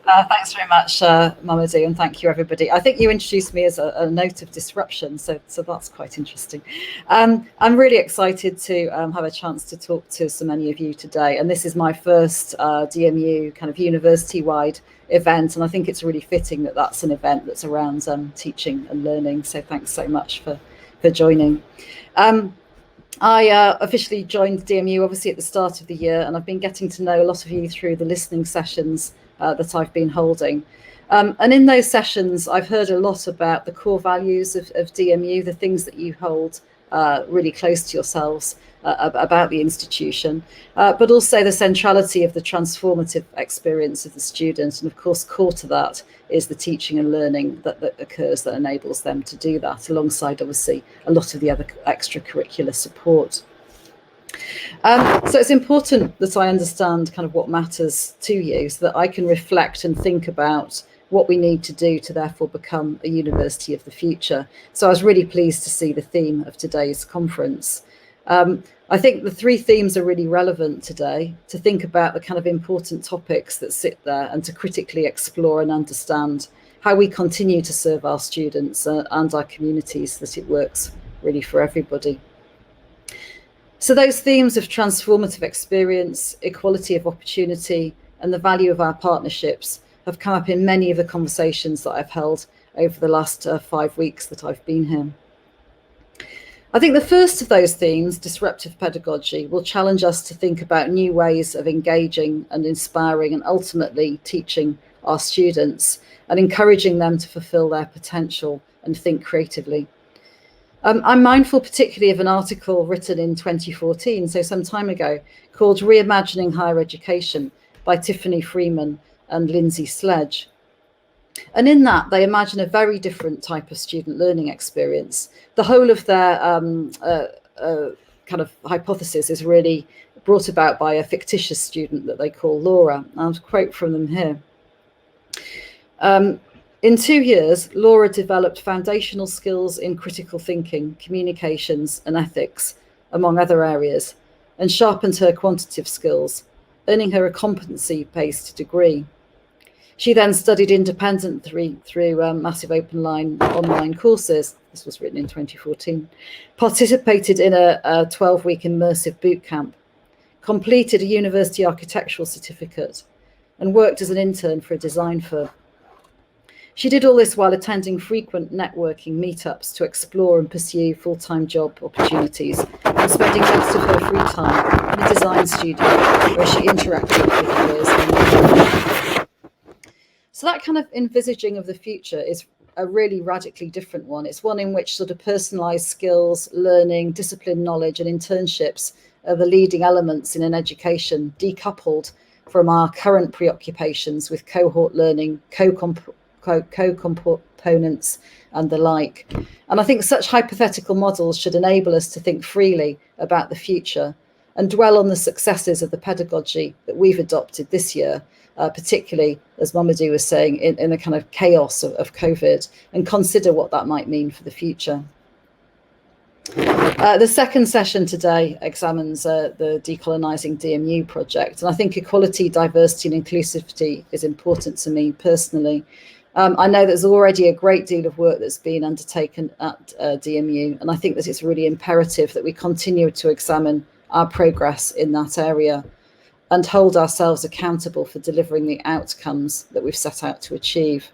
Thanks very much, Mamadou, and thank you, everybody. I think you introduced me as a note of disruption, so that's quite interesting. I'm really excited to have a chance to talk to so many of you today, and this is my first DMU kind of university-wide event, and I think it's really fitting that that's an event that's around teaching and learning, so thanks so much for joining. I officially joined DMU obviously at the start of the year, and I've been getting to know a lot of you through the listening sessions that I've been holding. And in those sessions, I've heard a lot about the core values of DMU, the things that you hold really close to yourselves about the institution, but also the centrality of the transformative experience of the student. And of course, core to that is the teaching and learning that occurs that enables them to do that, alongside obviously a lot of the other extracurricular support. So it's important that I understand kind of what matters to you, so that I can reflect and think about what we need to do to therefore become a university of the future. So I was really pleased to see the theme of today's conference. I think the three themes are really relevant today, to think about the kind of important topics that sit there and to critically explore and understand how we continue to serve our students and our communities, that it works really for everybody. So those themes of transformative experience, equality of opportunity, and the value of our partnerships have come up in many of the conversations that I've held over the last 5 weeks that I've been here. I think the first of those themes, disruptive pedagogy, will challenge us to think about new ways of engaging and inspiring and ultimately teaching our students and encouraging them to fulfill their potential and think creatively. I'm mindful particularly of an article written in 2014, so some time ago, called Reimagining Higher Education by Tiffany Freeman and Lindsay Sledge. And in that, they imagine a very different type of student learning experience. The whole of their kind of hypothesis is really brought about by a fictitious student that they call Laura. I'll quote from them here. In 2 years, Laura developed foundational skills in critical thinking, communications, and ethics, among other areas, and sharpened her quantitative skills, earning her a competency-based degree. She then studied independently through massive online courses. This was written in 2014. Participated in a 12-week immersive boot camp, completed a university architectural certificate, and worked as an intern for a design firm. She did all this while attending frequent networking meetups to explore and pursue full-time job opportunities, and spending most of her free time in a design studio where she interacted with peers. So that kind of envisaging of the future is a really radically different one. It's one in which sort of personalised skills, learning, discipline knowledge, and internships are the leading elements in an education, decoupled from our current preoccupations with cohort learning, co-components and the like. And I think such hypothetical models should enable us to think freely about the future and dwell on the successes of the pedagogy that we've adopted this year, particularly, as Mamadou was saying, in the kind of chaos of COVID, and consider what that might mean for the future. The second session today examines the Decolonising DMU project, and I think equality, diversity and inclusivity is important to me personally. I know there's already a great deal of work that's been undertaken at DMU, and I think that it's really imperative that we continue to examine our progress in that area and hold ourselves accountable for delivering the outcomes that we've set out to achieve.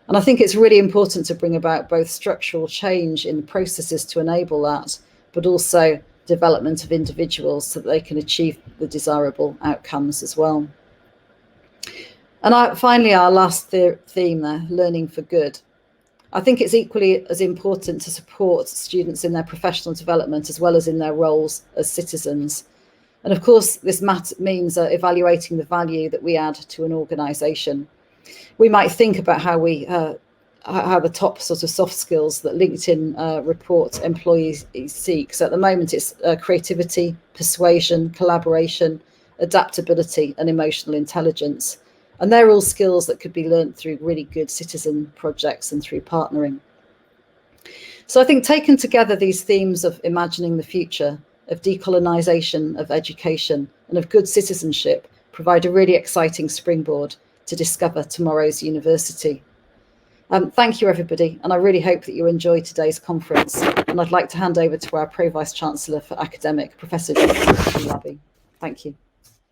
And I think it's really important to bring about both structural change in processes to enable that, but also development of individuals so that they can achieve the desirable outcomes as well. And finally, our last theme there, learning for good. I think it's equally as important to support students in their professional development as well as in their roles as citizens. And of course, this means evaluating the value that we add to an organisation. We might think about how the top sort of soft skills that LinkedIn report employees seek. So at the moment, it's creativity, persuasion, collaboration, adaptability, and emotional intelligence. And they're all skills that could be learnt through really good citizen projects and through partnering. So I think taken together, these themes of imagining the future, of decolonisation of education, and of good citizenship provide a really exciting springboard to discover tomorrow's university. Thank you, everybody, and I really hope that you enjoyed today's conference. And I'd like to hand over to our Pro Vice Chancellor for Academic, Professor Labby. Thank you.